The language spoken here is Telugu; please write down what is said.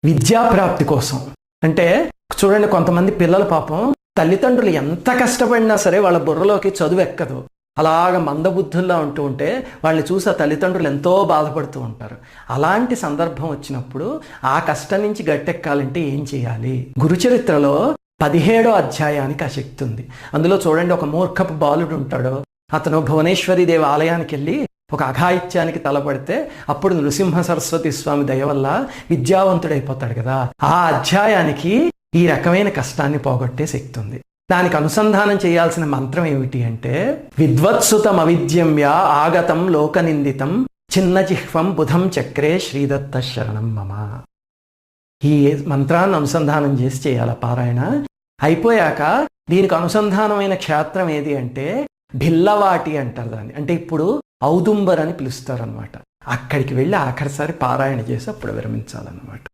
విద్యాప్రాప్తి కోసం. అంటే చూడండి, కొంతమంది పిల్లలు పాపం తల్లిదండ్రులు ఎంత కష్టపడినా సరే వాళ్ళ బుర్రలోకి చదువు ఎక్కదు. అలాగ మందబుద్ధుల్లా ఉంటూ ఉంటే వాళ్ళని చూసి ఆ తల్లిదండ్రులు ఎంతో బాధపడుతూ ఉంటారు. అలాంటి సందర్భం వచ్చినప్పుడు ఆ కష్టం నుంచి గట్టెక్కాలంటే ఏం చేయాలి? గురుచరిత్రలో 17వ అధ్యాయానికి ఆ శక్తి ఉంది. అందులో చూడండి, ఒక మూర్ఖపు బాలుడు ఉంటాడు. అతను భువనేశ్వరి దేవి ఆలయానికి వెళ్ళి ఒక అఘాయిత్యానికి తలపడితే అప్పుడు నృసింహ సరస్వతి స్వామి దయ వల్ల విద్యావంతుడైపోతాడు కదా. ఆ అధ్యాయానికి ఈ రకమైన కష్టాన్ని పోగొట్టే శక్తి ఉంది. దానికి అనుసంధానం చేయాల్సిన మంత్రం ఏమిటి అంటే, విద్వత్సుతం అవిద్యమ్య ఆగతం లోకనిందితం చిన్న జిహ్వం బుధం చక్రే శ్రీదత్త శరణం మమ. ఈ మంత్రాన్ని అనుసంధానం చేసి చేయాల పారాయణ. అయిపోయాక దీనికి అనుసంధానమైన క్షేత్రం ఏది అంటే భిల్లవాటి అంటారు దాన్ని. అంటే ఇప్పుడు ఔదుంబర్ అని పిలుస్తారు అనమాట. అక్కడికి వెళ్ళి ఆఖరిసారి పారాయణ చేసి అప్పుడు విరమించాలన్నమాట.